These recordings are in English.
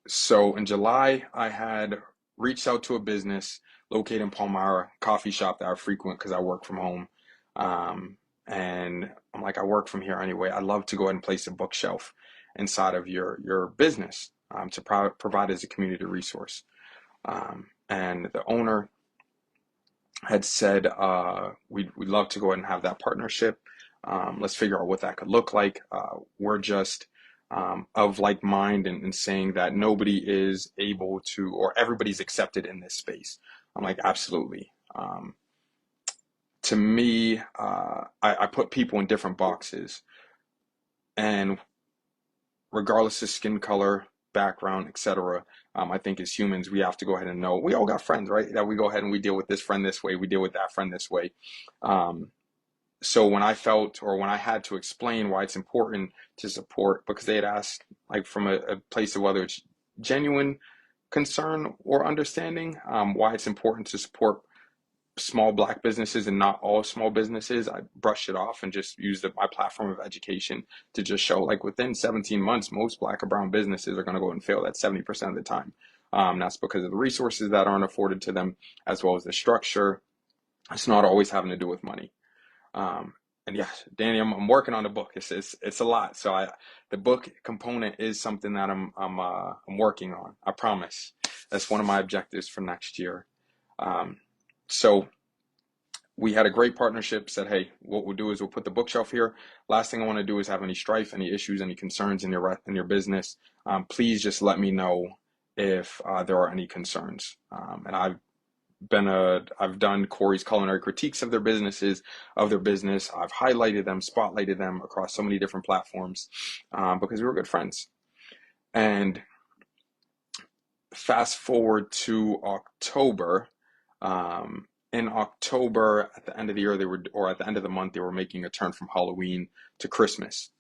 So in July, I had reached out to a business located in Palmyra, coffee shop that I frequent because I work from home. And I'm like, I work from here anyway. I'd love to go ahead and place a bookshelf inside of your business to provide as a community resource. And the owner had said, we'd love to go ahead and have that partnership. Let's figure out what that could look like. We're just of like mind and saying that nobody is able to, or everybody's accepted in this space. I'm like, absolutely. To me, I put people in different boxes, and regardless of skin color, background, etc. I think as humans, we have to go ahead and know we all got friends, right? That we go ahead and we deal with this friend this way, we deal with that friend this way. Um, so when I felt or when I had to explain why it's important to support, because they had asked, like from a place of whether it's genuine concern or understanding, why it's important to support small black businesses and not all small businesses, I brushed it off and just used my platform of education to just show like within 17 months, most black or brown businesses are going to go and fail that 70% of the time. That's because of the resources that aren't afforded to them, as well as the structure. It's not always having to do with money. And yeah, Danny, I'm working on the book. It's a lot. So the book component is something that I'm working on. I promise. That's one of my objectives for next year. Um, so we had a great partnership. Said, hey, what we'll do is we'll put the bookshelf here. Last thing I want to do is have any strife, any issues, any concerns in your business. Please just let me know if there are any concerns. And I've done Corey's culinary critiques of their businesses, of their business. I've highlighted them, spotlighted them across so many different platforms because we were good friends. And fast forward to October. In October, at the end of the year, or at the end of the month, they were making a turn from Halloween to Christmas.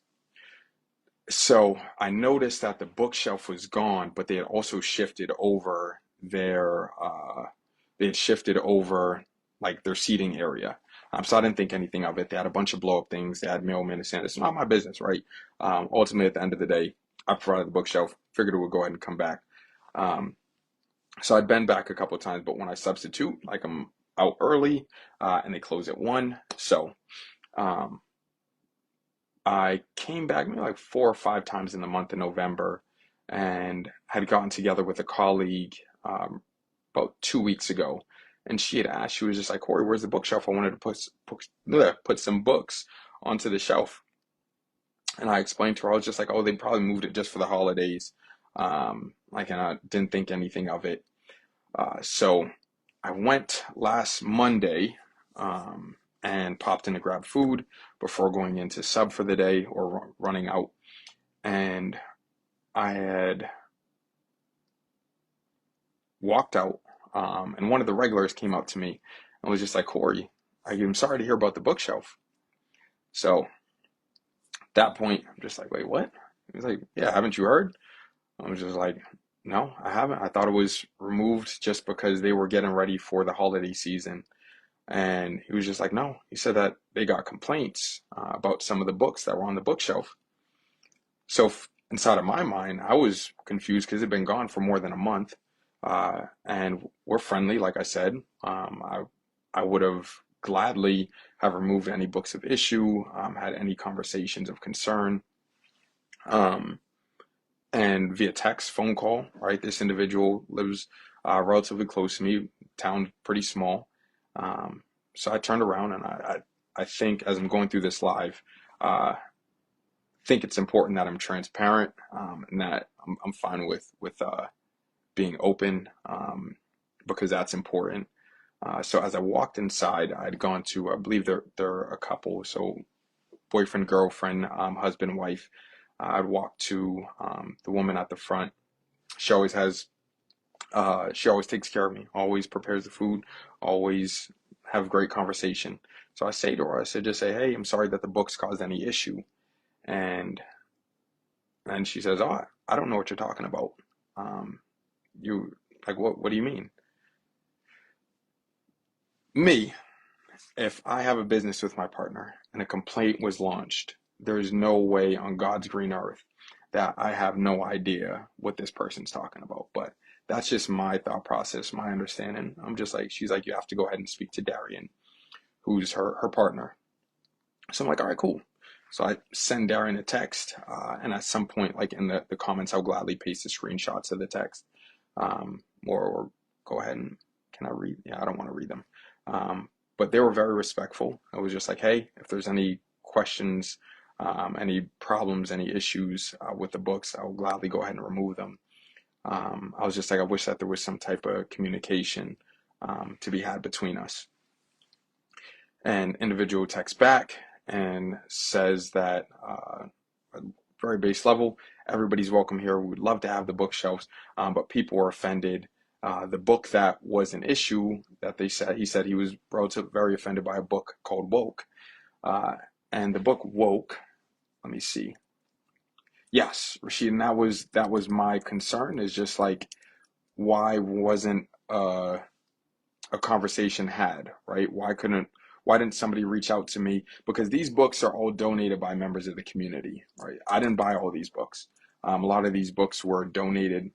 So I noticed that the bookshelf was gone, but they had also shifted over they had shifted over like their seating area. So I didn't think anything of it. They had a bunch of blow up things. They had mailmen and saying, it's not my business, right? Ultimately, at the end of the day, I provided the bookshelf, figured it would go ahead and come back. Um, so I'd been back a couple of times, but when I substitute, like I'm out early and they close at 1. So um, I came back maybe like 4 or 5 times in the month of November and had gotten together with a colleague about 2 weeks ago. And she had asked, she was just like, Corey, where's the bookshelf? I wanted to put some books onto the shelf. And I explained to her, I was just like, oh, they probably moved it just for the holidays. Like, and I didn't think anything of it. So I went last Monday and popped in to grab food before going into sub for the day or running out. And I had walked out, and one of the regulars came up to me and was just like, Corey, I'm sorry to hear about the bookshelf. So at that point, I'm just like, wait, what? He was like, yeah, haven't you heard? I was just like, no, I haven't. I thought it was removed just because they were getting ready for the holiday season. And he was just like, no. He said that they got complaints about some of the books that were on the bookshelf. So inside of my mind, I was confused because it had been gone for more than a month. And we're friendly, like I said. I would have gladly have removed any books of issue, had any conversations of concern. Um, and via text, phone call, right? This individual lives relatively close to me, town pretty small. Um, so I turned around and I think as I'm going through this live, think it's important that I'm transparent and that I'm fine with being open because that's important. So as I walked inside, I'd gone to, I believe they're a couple, so boyfriend, girlfriend, husband, wife. I'd walk to the woman at the front. She always has, she always takes care of me, always prepares the food, always have great conversation. So I say to her, I said, just say, hey, I'm sorry that the books caused any issue. And and she says, oh, I don't know what you're talking about. Um, you like what do you mean? Me, if I have a business with my partner and a complaint was launched, there is no way on God's green earth that I have no idea what this person's talking about. But that's just my thought process, my understanding. I'm just like, she's like, you have to go ahead and speak to Darian, who's her partner. So I'm like, all right, cool. So I send Darren a text, and at some point, like in the comments, I'll gladly paste the screenshots of the text, or go ahead and can I read? Yeah, I don't want to read them. But they were very respectful. I was just like, hey, if there's any questions, any problems, any issues with the books, I will gladly go ahead and remove them. I was just like, I wish that there was some type of communication to be had between us. And individual texts back and says that very base level, everybody's welcome here. We would love to have the bookshelves, but people were offended. The book that was an issue that he said he was relatively very offended by a book called Woke. And the book Woke, let me see. Yes, Rashid, and that was my concern, is just like, why wasn't a conversation had, right? Why didn't somebody reach out to me? Because these books are all donated by members of the community, right? I didn't buy all these books. A lot of these books were donated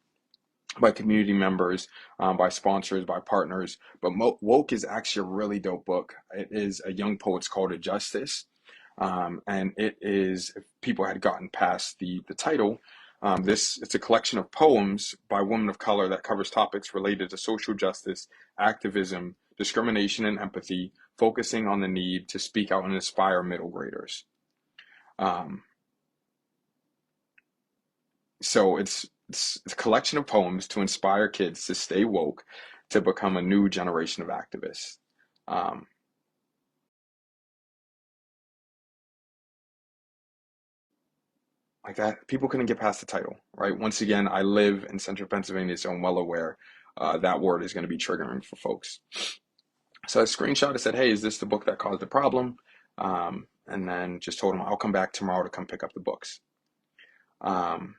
by community members, by sponsors, by partners. But Woke is actually a really dope book. It is a young poet's call to justice. And it is, if people had gotten past the title, it's a collection of poems by women of color that covers topics related to social justice, activism, discrimination, and empathy, focusing on the need to speak out and inspire middle graders. Um, so it's a collection of poems to inspire kids to stay woke, to become a new generation of activists. Um, like that, people couldn't get past the title, right? Once again, I live in central Pennsylvania, so I'm well aware that word is going to be triggering for folks. So I screenshot and said, hey, is this the book that caused the problem? And then just told him I'll come back tomorrow to come pick up the books. Um,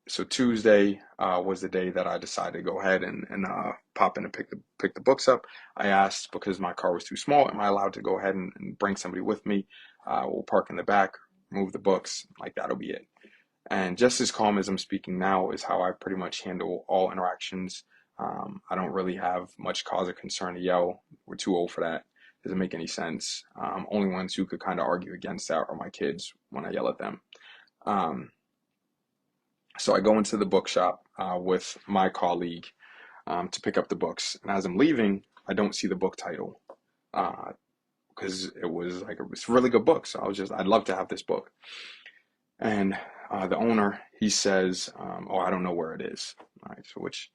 so Tuesday was the day that I decided to go ahead and pop in and pick the books up. I asked, because my car was too small, am I allowed to go ahead and bring somebody with me? We'll park in the back, move the books, like that'll be it. And just as calm as I'm speaking now is how I pretty much handle all interactions. I don't really have much cause of concern to yell. We're too old for that. Doesn't make any sense. Only ones who could kind of argue against that are my kids when I yell at them. Um, so I go into the bookshop with my colleague to pick up the books. And as I'm leaving, I don't see the book title because it was a really good book. So I'd love to have this book. And the owner, he says, oh, I don't know where it is. All right, so which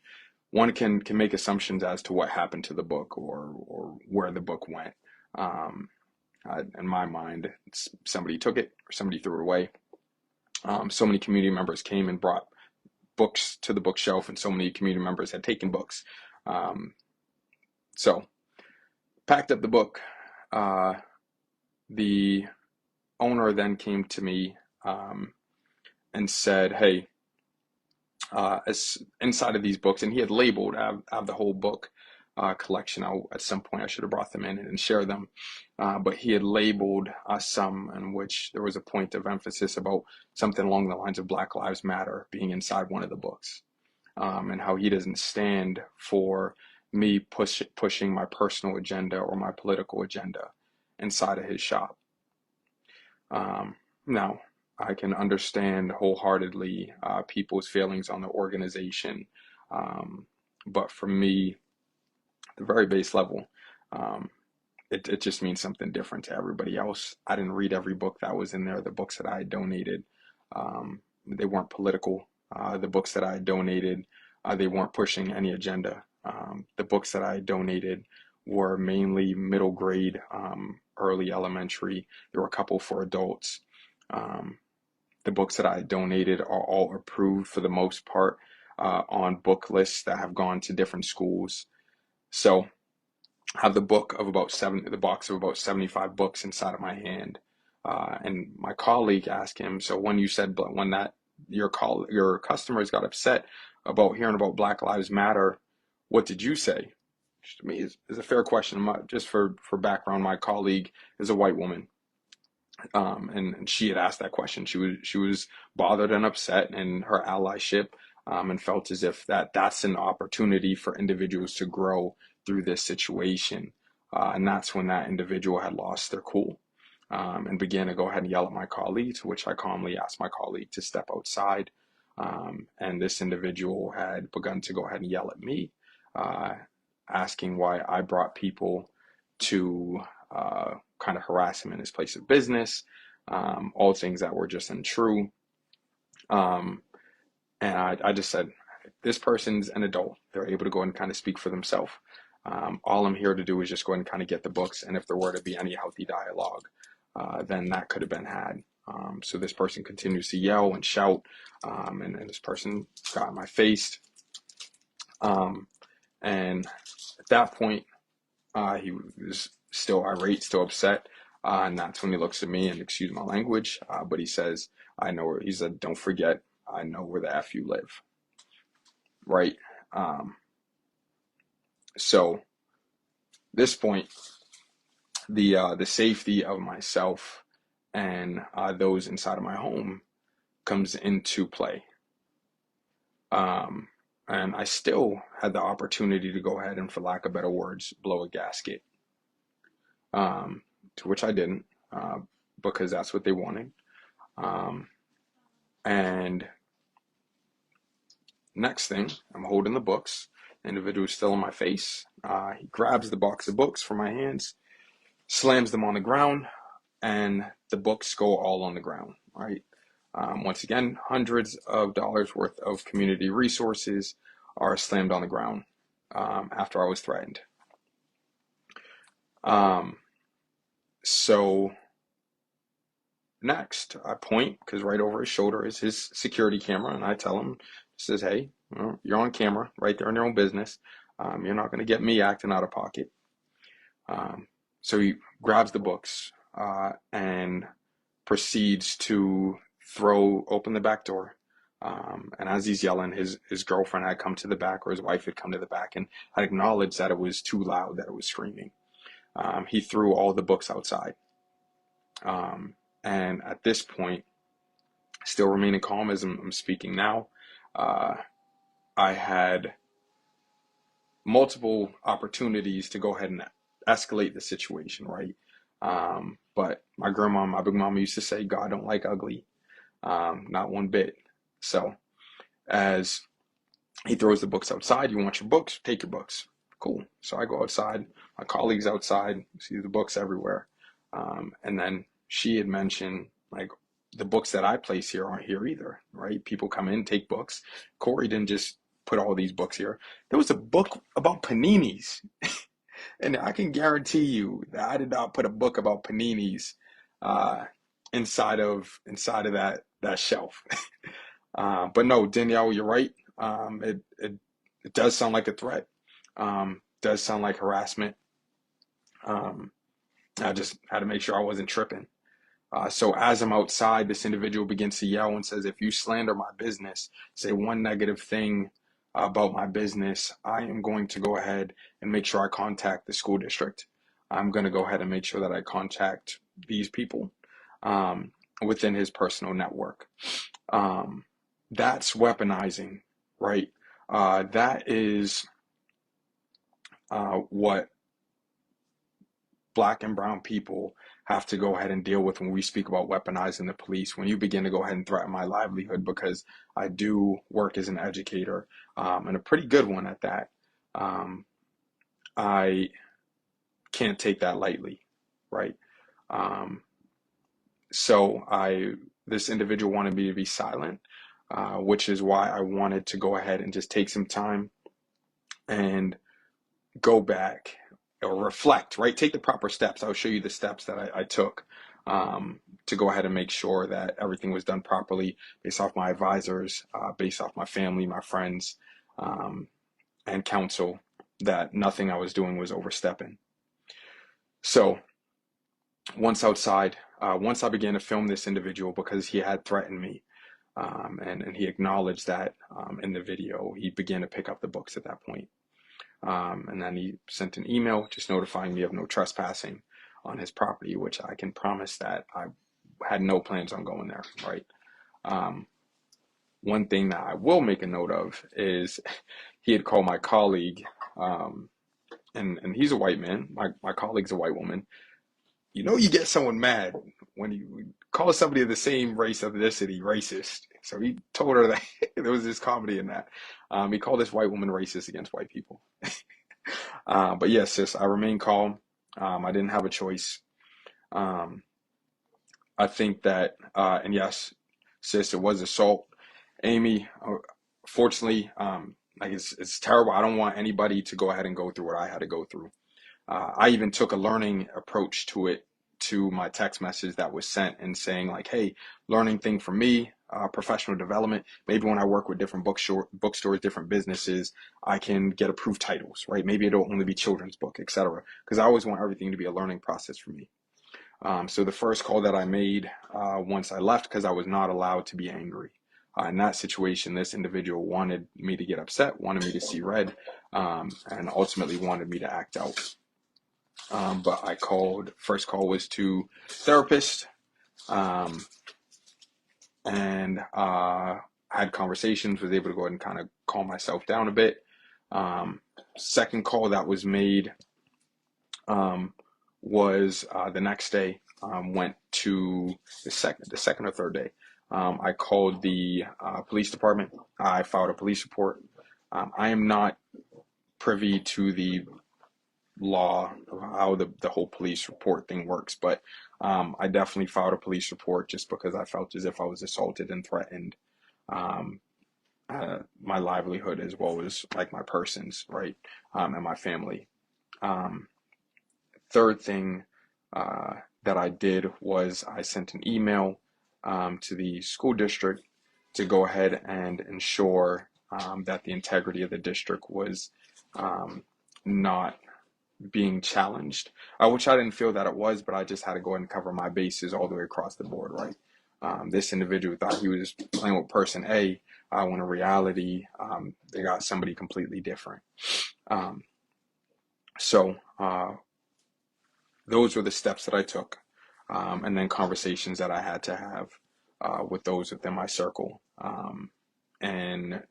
one can make assumptions as to what happened to the book or where the book went. In my mind, somebody took it or somebody threw it away. So many community members came and brought books to the bookshelf, and so many community members had taken books. So packed up the book. The owner then came to me and said, hey, as inside of these books, and he had labeled, I have the whole book collection. At some point I should have brought them in and shared them, but he had labeled some in which there was a point of emphasis about something along the lines of Black Lives Matter being inside one of the books, and how he doesn't stand for me pushing my personal agenda or my political agenda inside of his shop. Now, I can understand wholeheartedly people's feelings on the organization, but for me, the very base level, um, it just means something different to everybody else. I didn't read every book that was in there. The books that I donated, they weren't political. The books that I donated, they weren't pushing any agenda. The books that I donated were mainly middle grade, early elementary. There were a couple for adults. Um, the books that I donated are all approved for the most part on book lists that have gone to different schools. So I have the box of about 75 books inside of my hand. And my colleague asked him, so when you said, when that your customers got upset about hearing about Black Lives Matter, what did you say? Which to me is a fair question. Just for background, my colleague is a white woman. And she had asked that question. She was bothered and upset in her allyship, and felt as if that's an opportunity for individuals to grow through this situation. And that's when that individual had lost their cool, and began to go ahead and yell at my colleague, to which I calmly asked my colleague to step outside. And this individual had begun to go ahead and yell at me, uh, asking why I brought people to kind of harass him in his place of business, all things that were just untrue. Um, and I just said, this person's an adult. They're able to go and kind of speak for themselves. All I'm here to do is just go ahead and kind of get the books. And if there were to be any healthy dialogue, then that could have been had. So this person continues to yell and shout, and this person got in my face. Um, and at that point, he was still irate, still upset. And that's when he looks at me and, excuse my language, but he says, he said, don't forget, I know where the F you live. Right. Um, so this point, the safety of myself and those inside of my home comes into play. Um, and I still had the opportunity to go ahead and, for lack of better words, blow a gasket, um, to which I didn't, uh, because that's what they wanted. Um, and next thing, I'm holding the books. The individual's still in my face. He grabs the box of books from my hands, slams them on the ground, and the books go all on the ground, right? Once again, hundreds of dollars worth of community resources are slammed on the ground, after I was threatened. Um, so next, I point, because right over his shoulder is his security camera, and I tell him, says, hey, you're on camera right there in your own business. You're not going to get me acting out of pocket. Um, so he grabs the books, and proceeds to throw open the back door. And as he's yelling, his girlfriend had come to the back, or his wife had come to the back, and had acknowledged that it was too loud, that it was screaming. He threw all the books outside. Um, and at this point, still remaining calm as I'm speaking now, uh, I had multiple opportunities to go ahead and escalate the situation, right? But my big mama used to say, God don't like ugly, not one bit. So as he throws the books outside, you want your books? Take your books. Cool. So I go outside. My colleagues outside, see the books everywhere. And then she had mentioned, like, the books that I place here aren't here either, right? People come in, take books. Corey didn't just put all these books here. There was a book about paninis. And I can guarantee you that I did not put a book about paninis uh, inside of that shelf. But no, Danielle, you're right. It does sound like a threat. Does sound like harassment. Um, I just had to make sure I wasn't tripping. So as I'm outside, this individual begins to yell and says, if you slander my business, say one negative thing about my business, I am going to go ahead and make sure I contact the school district. I'm going to go ahead and make sure that I contact these people, within his personal network. Um, that's weaponizing, right? That is what black and brown people have to go ahead and deal with when we speak about weaponizing the police. When you begin to go ahead and threaten my livelihood, because I do work as an educator, and a pretty good one at that, um, I can't take that lightly, right? Um, so this individual wanted me to be silent, which is why I wanted to go ahead and just take some time and go back or reflect, right? Take the proper steps. I'll show you the steps that I took, to go ahead and make sure that everything was done properly based off my advisors, based off my family, my friends, um, and counsel, that nothing I was doing was overstepping. So once I began to film this individual, because he had threatened me, and he acknowledged that, in the video, he began to pick up the books at that point. And then he sent an email just notifying me of no trespassing on his property, which I can promise that I had no plans on going there, right? Um, One thing that I will make a note of is he had called my colleague, um, and he's a white man. My colleague's a white woman. You know, you get someone mad when you call somebody of the same race, ethnicity, racist. So he told her that there was this comedy in that. He called this white woman racist against white people. But yes, sis, I remain calm. I didn't have a choice. Um, I think that, and yes, sis, it was assault. Amy, fortunately, like it's terrible. I don't want anybody to go ahead and go through what I had to go through. I even took a learning approach to it, to my text message that was sent and saying like, hey, learning thing for me, professional development. Maybe when I work with different bookstores, different businesses, I can get approved titles, right? Maybe it'll only be children's book, etc. Because I always want everything to be a learning process for me. So the first call that I made once I left, because I was not allowed to be angry. In that situation, this individual wanted me to get upset, wanted me to see red, and ultimately wanted me to act out. But I called, first call was to therapist, um, and had conversations, was able to go ahead and kind of calm myself down a bit. Second call that was made um, was the next day. Went to the second or third day. I called the police department. I filed a police report. I am not privy to the law of how the whole police report thing works, but I definitely filed a police report just because I felt as if I was assaulted and threatened, um, my livelihood as well as like my persons, right, and my family. Um, Third thing uh, that I did was I sent an email to the school district to go ahead and ensure that the integrity of the district was not being challenged, which I didn't feel that it was, but I just had to go ahead and cover my bases all the way across the board, right? This individual thought he was playing with person A, when in reality, they got somebody completely different. Um, so those were the steps that I took, and then conversations that I had to have with those within my circle. And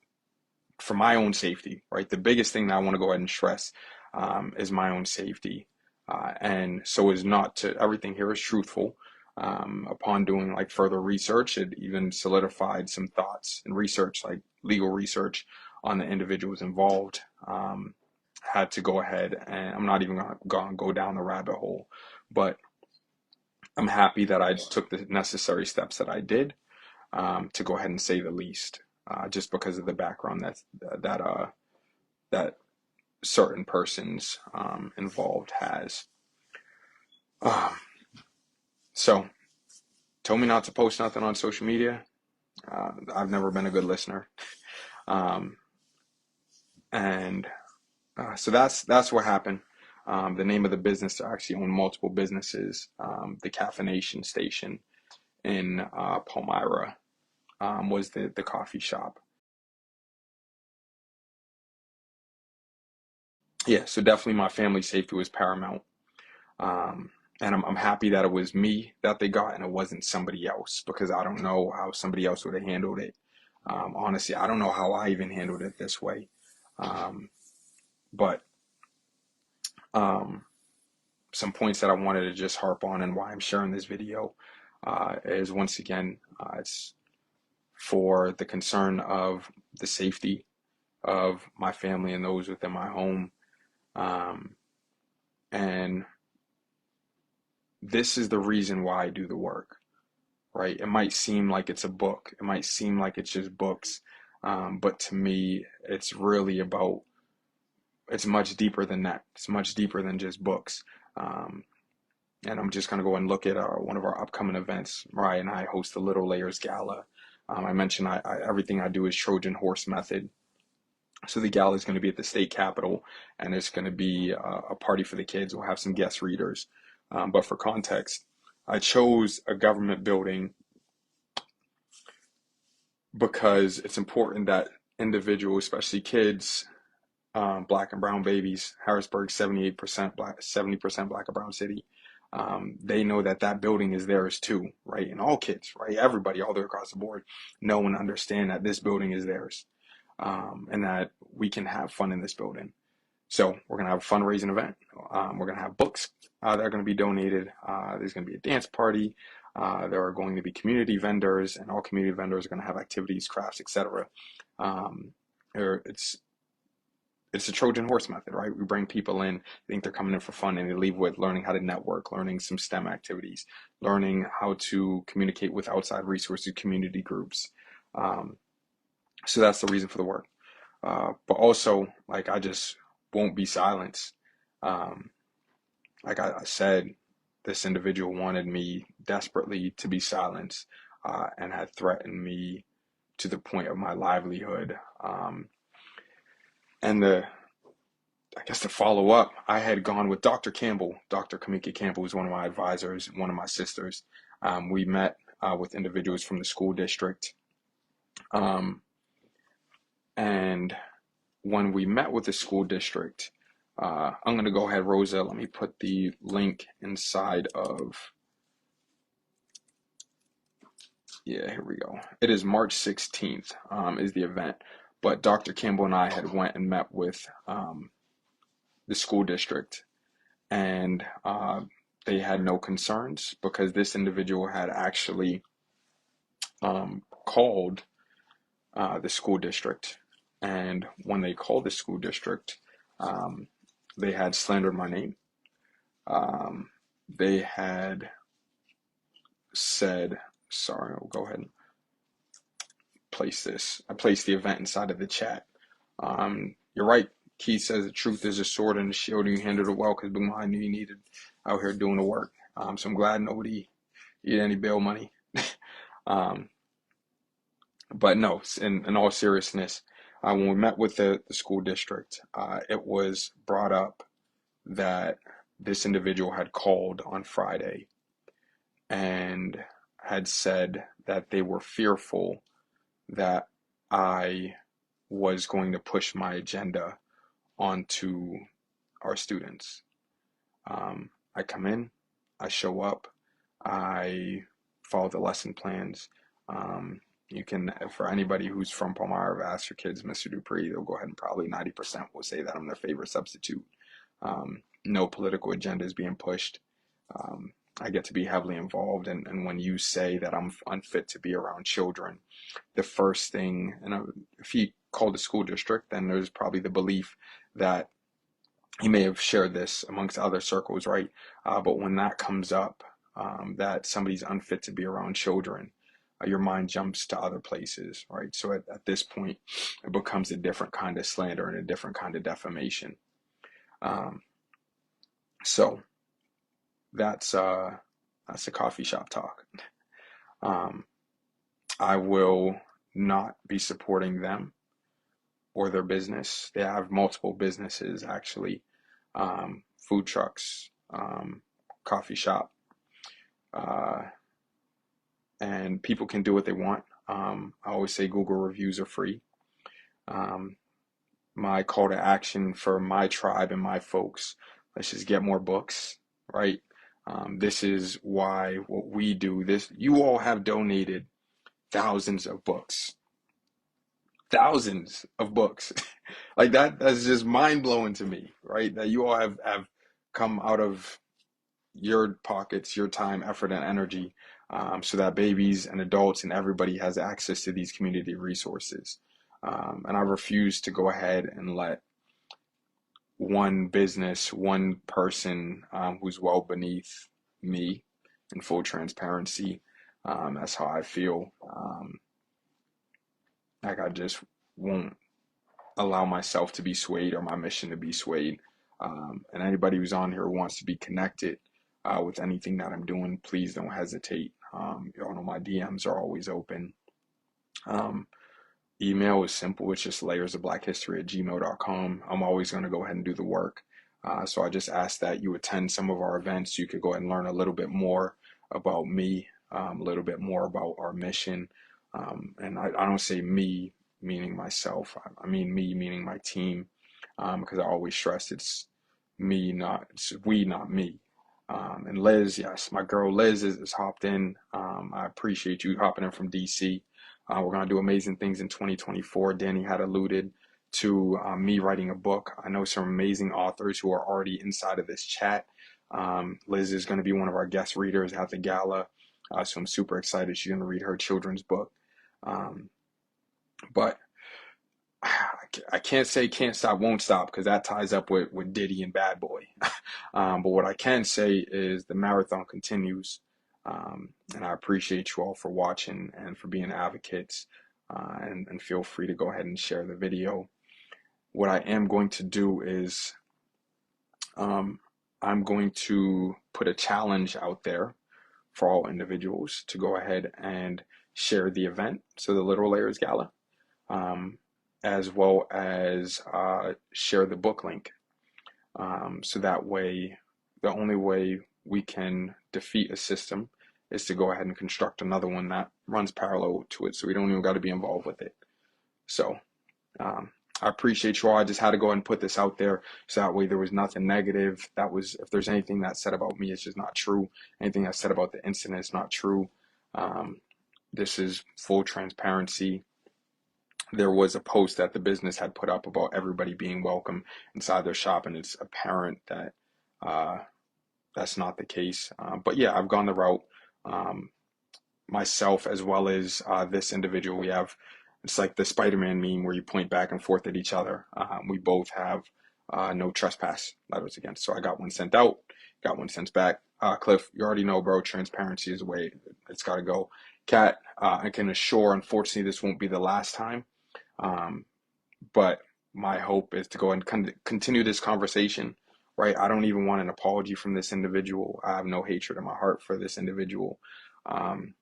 for my own safety, right? The biggest thing that I want to go ahead and stress is my own safety. And so is not to, everything here is truthful. Upon doing like further research, it even solidified some thoughts and research, like legal research on the individuals involved. Had to go ahead, and I'm not even going to go down the rabbit hole, but I'm happy that I took the necessary steps that I did, to go ahead and say the least, just because of the background that certain persons involved has. Um, so, told me not to post nothing on social media. I've never been a good listener, um, and so that's what happened. The name of the business, I actually own multiple businesses. The Caffeination Station in Palmyra was the coffee shop. Yeah, so definitely my family safety was paramount. Um, and I'm happy that it was me that they got and it wasn't somebody else, because I don't know how somebody else would have handled it. Honestly, I don't know how I even handled it this way. Um, but um, some points that I wanted to just harp on and why I'm sharing this video is once again, it's for the concern of the safety of my family and those within my home. Um, and this is the reason why I do the work, right? It might seem like it's a book, it might seem like it's just books, but to me, it's really about, it's much deeper than that. It's much deeper than just books. Um, and I'm just going to go and look at one of our upcoming events. Mariah and I host the Little Layers Gala. I mentioned everything I do is Trojan horse method. So the gala is going to be at the state capitol, and it's going to be a party for the kids. We'll have some guest readers. But for context, I chose a government building because it's important that individuals, especially kids, black and brown babies, Harrisburg, 78% black, 70% black and brown city, they know that that building is theirs too, right? And all kids, right? Everybody, all the way across the board, know and understand that this building is theirs, and that we can have fun in this building. So we're going to have a fundraising event. We're going to have books that are going to be donated. There's going to be a dance party. There are going to be community vendors, and all community vendors are going to have activities, crafts, etc. Um, it's a Trojan horse method, right? We bring people in, think they're coming in for fun, and they leave with learning how to network, learning some STEM activities, learning how to communicate with outside resources, community groups. Um, so that's the reason for the work. But also, like, I just won't be silenced. Um, like I said, this individual wanted me desperately to be silenced, and had threatened me to the point of my livelihood. And I guess to follow up, I had gone with Dr. Campbell. Dr. Kamika Campbell was one of my advisors, one of my sisters. We met with individuals from the school district. Um, and when we met with the school district, I'm going to go ahead, Rosa. Let me put the link inside of, yeah, here we go. It is March 16th is the event. But Dr. Campbell and I had went and met with the school district, and they had no concerns because this individual had actually called the school district. And when they called the school district, they had slandered my name. They had said, sorry, I'll go ahead and place this. I placed the event inside of the chat. You're right. Keith says the truth is a sword and a shield, and you handled it well because Boom, I knew you needed out here doing the work. So I'm glad nobody eat any bail money. um, but no, in all seriousness, when we met with the school district, it was brought up that this individual had called on Friday and had said that they were fearful that I was going to push my agenda onto our students. I come in, I show up, I follow the lesson plans. You can, for anybody who's from Palmyra, ask your kids, Mr. Dupree, they'll go ahead and probably 90% will say that I'm their favorite substitute. No political agenda is being pushed. I get to be heavily involved, and when you say that I'm unfit to be around children, the first thing, and if he called the school district, then there's probably the belief that he may have shared this amongst other circles, right? But when that comes up, that somebody's unfit to be around children, your mind jumps to other places, right? So at this point, it becomes a different kind of slander and a different kind of defamation. So that's a coffee shop talk. I will not be supporting them or their business. They have multiple businesses, actually, food trucks, coffee shop, and people can do what they want. I always say Google reviews are free. My call to action for my tribe and my folks, let's just get more books, right? This is why what we do, this, you all have donated thousands of books. Thousands of books. Like that's just mind blowing to me, right? That you all have come out of your pockets, your time, effort, and energy, so that babies and adults and everybody has access to these community resources. And I refuse to go ahead and let one business, one person who's well beneath me, in full transparency. That's how I feel. Like I just won't allow myself to be swayed or my mission to be swayed. And anybody who's on here who wants to be connected with anything that I'm doing, please don't hesitate. Y'all know my DMs are always open. Email is simple. It's just layersofblackhistory@gmail.com. I'm always going to go ahead and do the work. So I just ask that you attend some of our events. You could go ahead and learn a little bit more about me, a little bit more about our mission. And I don't say me meaning myself. I mean me meaning my team, because I always stress it's me, not it's we, not me. And Liz, yes, my girl Liz is hopped in. I appreciate you hopping in from DC. We're going to do amazing things in 2024. Danny had alluded to me writing a book. I know some amazing authors who are already inside of this chat. Liz is going to be one of our guest readers at the gala. So I'm super excited. She's going to read her children's book. Um, but I can't say can't stop, won't stop, because that ties up with Diddy and Bad Boy. But what I can say is the marathon continues. And I appreciate you all for watching and for being advocates. And feel free to go ahead and share the video. What I am going to do is I'm going to put a challenge out there for all individuals to go ahead and share the event. So the Literal Layers Gala. Um, as well as share the book link. So that way, the only way we can defeat a system is to go ahead and construct another one that runs parallel to it, so we don't even got to be involved with it. So I appreciate you all. I just had to go ahead and put this out there so that way there was nothing negative. That was, if there's anything that's said about me, it's just not true. Anything that's said about the incident is not true. This is full transparency. There was a post that the business had put up about everybody being welcome inside their shop, and it's apparent that uh, that's not the case. But yeah, I've gone the route myself, as well as this individual. We have, it's like the Spider-Man meme where you point back and forth at each other. We both have no trespass letters against. So I got one sent out, got one sent back. Cliff, you already know, bro, transparency is the way it's got to go. Kat, I can assure, unfortunately, this won't be the last time. But my hope is to go and continue this conversation, right? I don't even want an apology from this individual. I have no hatred in my heart for this individual. Um,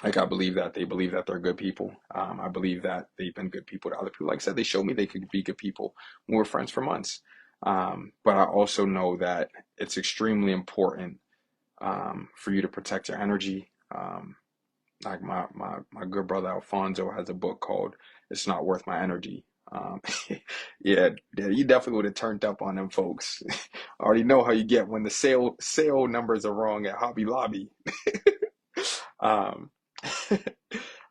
like, I believe that they believe that they're good people. I believe that they've been good people to other people. Like I said, they showed me they could be good people. We were friends for months. But I also know that it's extremely important for you to protect your energy. Like my good brother Alfonso has a book called "It's Not Worth My Energy." Um, yeah, you definitely would have turned up on them folks. I already know how you get when the sale numbers are wrong at Hobby Lobby. Um,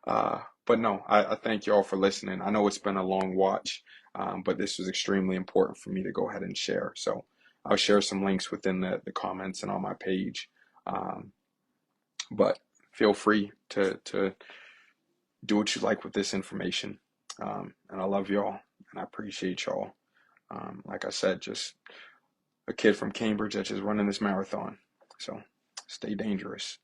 but no, I thank you all for listening. I know it's been a long watch, but this was extremely important for me to go ahead and share. So I'll share some links within the comments and on my page. Um, but feel free to do what you like with this information. And I love y'all and I appreciate y'all. Like I said, just a kid from Cambridge that's just running this marathon. So stay dangerous.